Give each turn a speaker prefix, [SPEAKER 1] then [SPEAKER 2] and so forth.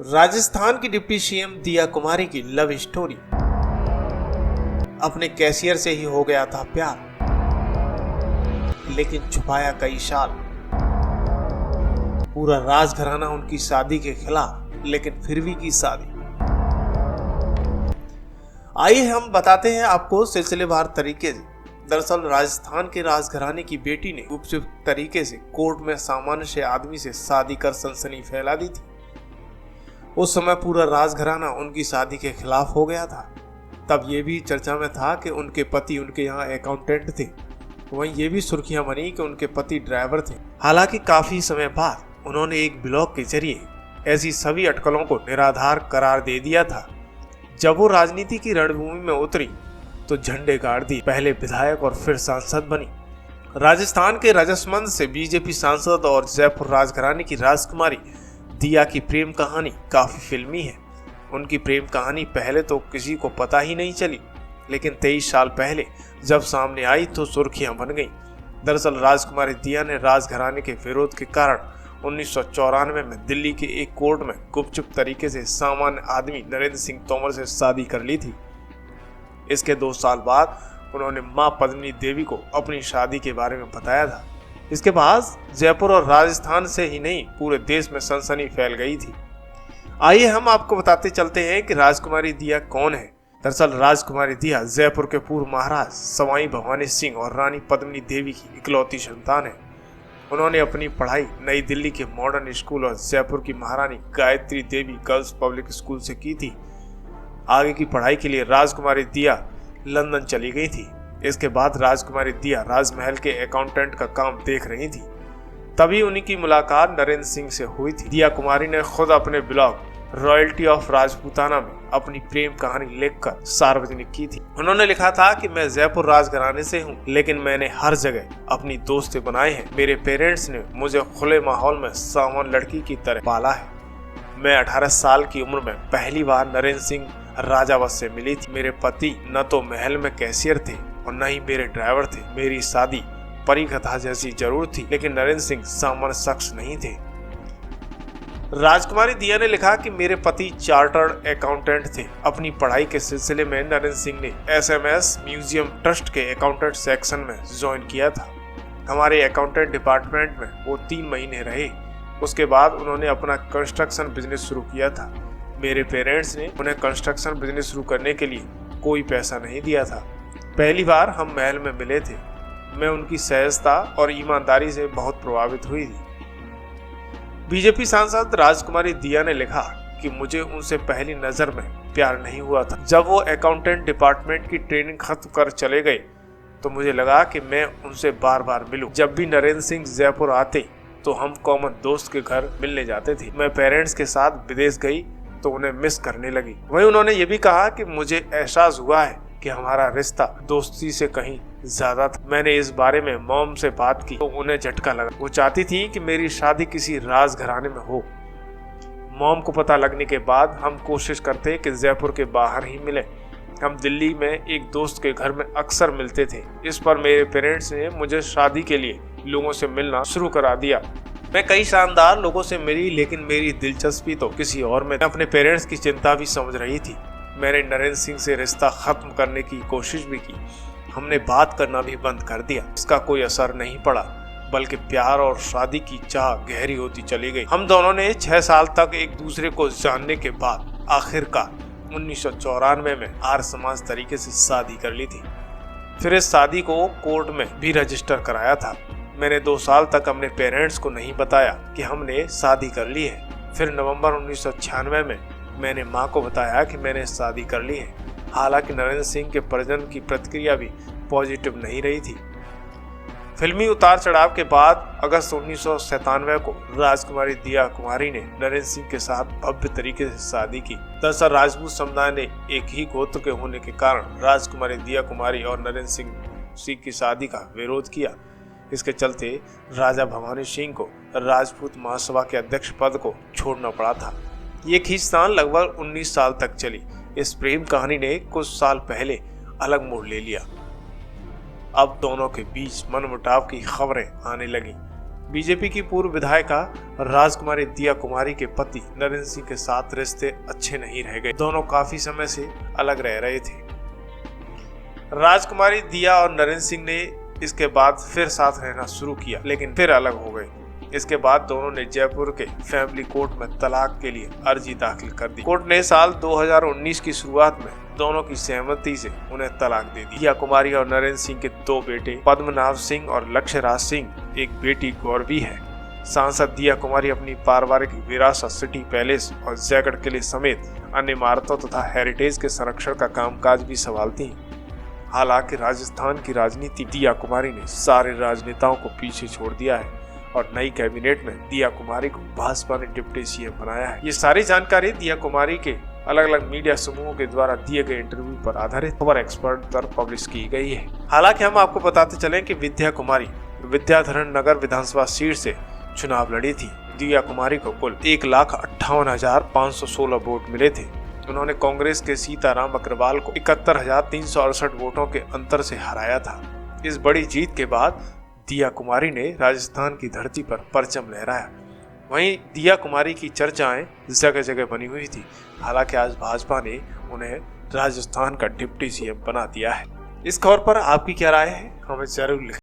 [SPEAKER 1] राजस्थान की deputy CM दिया कुमारी की लव स्टोरी। अपने कैशियर से ही हो गया था प्यार, लेकिन छुपाया कई साल। पूरा राजघराना उनकी शादी के खिलाफ, लेकिन फिर भी की शादी। आइए हम बताते हैं आपको सिलसिलेवार तरीके से। दरअसल राजस्थान के राजघराने की बेटी ने गुपचुप तरीके से कोर्ट में सामान्य से आदमी से शादी कर सनसनी फैला दी थी। उस समय पूरा राजघराना उनकी शादी के खिलाफ हो गया था। तब ये भी चर्चा में था कि उनके पति उनके यहाँ अकाउंटेंट थे। वहीं ये भी सुर्खियां बनी कि उनके पति ड्राइवर थे। हालांकि काफी समय बाद उन्होंने एक ब्लॉग के जरिए ऐसी सभी अटकलों को निराधार करार दे दिया था। जब वो राजनीति की रणभूमि में उतरी तो झंडे गाड़ दिए, पहले विधायक और फिर सांसद बनी। राजस्थान के राजसमंद से बीजेपी सांसद और जयपुर राजघराने की राजकुमारी दिया की प्रेम कहानी काफी फिल्मी है। उनकी प्रेम कहानी पहले तो किसी को पता ही नहीं चली, लेकिन 23 साल पहले जब सामने आई तो सुर्खियां बन गईं। दरअसल राजकुमारी दिया ने राजघराने के विरोध के कारण 1994 में दिल्ली के एक कोर्ट में गुपचुप तरीके से सामान्य आदमी नरेंद्र सिंह तोमर से शादी कर ली थी। इसके 2 साल बाद उन्होंने मां पद्मिनी देवी को अपनी शादी के बारे में बताया था। इसके बाद जयपुर और राजस्थान से ही नहीं पूरे देश में सनसनी फैल गई थी। आइए हम आपको बताते चलते हैं कि राजकुमारी दिया कौन है। दरअसल राजकुमारी दिया जयपुर के पूर्व महाराज सवाई भवानी सिंह और रानी पद्मिनी देवी की इकलौती संतान है। उन्होंने अपनी पढ़ाई नई दिल्ली के मॉडर्न स्कूल और जयपुर की महारानी Gayatri Devi girls public school से की थी। आगे की पढ़ाई के लिए राजकुमारी दिया लंदन चली गई थी। इसके बाद राजकुमारी दिया राजमहल के अकाउंटेंट का काम देख रही थी। तभी उन्हीं की मुलाकात नरेंद्र सिंह से हुई थी। दिया कुमारी ने खुद अपने ब्लॉग रॉयल्टी ऑफ राजपूताना में अपनी प्रेम कहानी लिखकर सार्वजनिक की थी। उन्होंने लिखा था कि मैं जयपुर राजघराने से हूँ, लेकिन मैंने हर जगह अपनी दोस्ती बनाए हैं। मेरे पेरेंट्स ने मुझे खुले माहौल में सामान्य लड़की की तरह पाला है। मैं 18 साल की उम्र में पहली बार नरेंद्र सिंह राजावत से मिली थी। मेरे पति न तो महल में कैशियर थे और न ही मेरे ड्राइवर थे। मेरी शादी परी कथा जैसी जरूर थी, लेकिन नरेंद्र सिंह सामान्य शख्स नहीं थे। राजकुमारी दिया ने लिखा कि मेरे पति चार्टर्ड अकाउंटेंट थे। अपनी पढ़ाई के सिलसिले में नरेंद्र सिंह ने SMS म्यूजियम ट्रस्ट के अकाउंटेंट सेक्शन में ज्वाइन किया था। हमारे अकाउंटेंट डिपार्टमेंट में वो 3 महीने रहे। उसके बाद उन्होंने अपना कंस्ट्रक्शन बिजनेस शुरू किया था। मेरे पेरेंट्स ने उन्हें कंस्ट्रक्शन बिजनेस शुरू करने के लिए कोई पैसा नहीं दिया था। पहली बार हम महल में मिले थे। मैं उनकी सहजता और ईमानदारी से बहुत प्रभावित हुई थी। बीजेपी सांसद राजकुमारी दिया ने लिखा कि मुझे उनसे पहली नजर में प्यार नहीं हुआ था। जब वो अकाउंटेंट डिपार्टमेंट की ट्रेनिंग खत्म कर चले गए तो मुझे लगा कि मैं उनसे बार बार मिलूं। जब भी नरेंद्र सिंह जयपुर आते तो हम कॉमन दोस्त के घर मिलने जाते थे। मैं पेरेंट्स के साथ विदेश गई तो उन्हें मिस करने लगी। वहीं उन्होंने ये भी कहा कि मुझे एहसास हुआ है कि हमारा रिश्ता दोस्ती से कहीं ज्यादा था। मैंने इस बारे में मॉम से बात की तो उन्हें झटका लगा। वो चाहती थी कि मेरी शादी किसी राजघराने में हो। मॉम को पता लगने के बाद हम कोशिश करते कि जयपुर के बाहर ही मिले। हम दिल्ली में एक दोस्त के घर में अक्सर मिलते थे। इस पर मेरे पेरेंट्स ने मुझे शादी के लिए लोगों से मिलना शुरू करा दिया। मैं कई शानदार लोगों से मिली, लेकिन मेरी दिलचस्पी तो किसी और में। अपने पेरेंट्स की चिंता भी समझ रही थी। मैंने नरेंद्र सिंह से रिश्ता खत्म करने की कोशिश भी की। हमने बात करना भी बंद कर दिया। इसका कोई असर नहीं पड़ा, बल्कि प्यार और शादी की चाह गहरी होती चली गई। हम दोनों ने 6 साल तक एक दूसरे को जानने के बाद आखिरकार 1994 में आर्य समाज तरीके से शादी कर ली थी। फिर इस शादी को कोर्ट में भी रजिस्टर कराया था। मैंने 2 साल तक अपने पेरेंट्स को नहीं बताया कि हमने शादी कर ली है। फिर नवंबर 1996 में मैंने मां को बताया कि मैंने शादी कर ली है। हालांकि नरेंद्र सिंह के परिजन की प्रतिक्रिया भी पॉजिटिव नहीं रही थी। फिल्मी उतार चढ़ाव के बाद अगस्त 1997 को राजकुमारी दिया कुमारी ने नरेंद्र सिंह के साथ भव्य तरीके से शादी की। दरअसल राजपूत समुदाय ने एक ही गोत्र के होने के कारण राजकुमारी दिया कुमारी और नरेंद्र सिंह की शादी का विरोध किया। इसके चलते राजा भवानी सिंह को राजपूत महासभा के अध्यक्ष पद को छोड़ना पड़ा था। ये खींचतान लगभग 19 साल तक चली। इस प्रेम कहानी ने कुछ साल पहले अलग मोड़ ले लिया। अब दोनों के बीच मनमुटाव की खबरें आने लगी। बीजेपी की पूर्व विधायिका राजकुमारी दिया कुमारी के पति नरेंद्र सिंह के साथ रिश्ते अच्छे नहीं रह गए। दोनों काफी समय से अलग रह रहे थे। राजकुमारी दिया और नरेंद्र सिंह ने इसके बाद फिर साथ रहना शुरू किया, लेकिन फिर अलग हो गए। इसके बाद दोनों ने जयपुर के फैमिली कोर्ट में तलाक के लिए अर्जी दाखिल कर दी। कोर्ट ने साल 2019 की शुरुआत में दोनों की सहमति से उन्हें तलाक दे दी। दिया कुमारी और नरेंद्र सिंह के 2 बेटे पद्मनाभ सिंह और लक्ष्यराज सिंह, एक बेटी गौरवी है। सांसद दिया कुमारी अपनी पारिवारिक विरासत सिटी पैलेस और जयगढ़ किले समेत अन्य इमारतों तथा हेरिटेज के संरक्षण का कामकाज भी संभालती हैं। हालांकि राजस्थान की राजनीति दिया कुमारी ने सारे राजनेताओं को पीछे छोड़ दिया है और नई कैबिनेट में दिया कुमारी को भाजपा ने डिप्टी सीएम बनाया है। ये सारी जानकारी दिया कुमारी के अलग अलग मीडिया समूहों के द्वारा दिए गए इंटरव्यू पर आधारित खबर एक्सपर्ट पर पब्लिश की गई है। हालांकि हम आपको बताते चलें कि विद्या कुमारी विद्याधरण नगर विधानसभा सीट से चुनाव लड़ी थी। दिया कुमारी को कुल 1,58,516 वोट मिले थे। उन्होंने कांग्रेस के सीताराम अग्रवाल को 71,368 वोटों के अंतर से हराया था। इस बड़ी जीत के बाद दिया कुमारी ने राजस्थान की धरती पर परचम लहराया। वहीं दिया कुमारी की चर्चाएं जगह जगह बनी हुई थी। हालांकि आज भाजपा ने उन्हें राजस्थान का डिप्टी सीएम बना दिया है। इस खबर पर आपकी क्या राय है, हमें जरूर लिखें।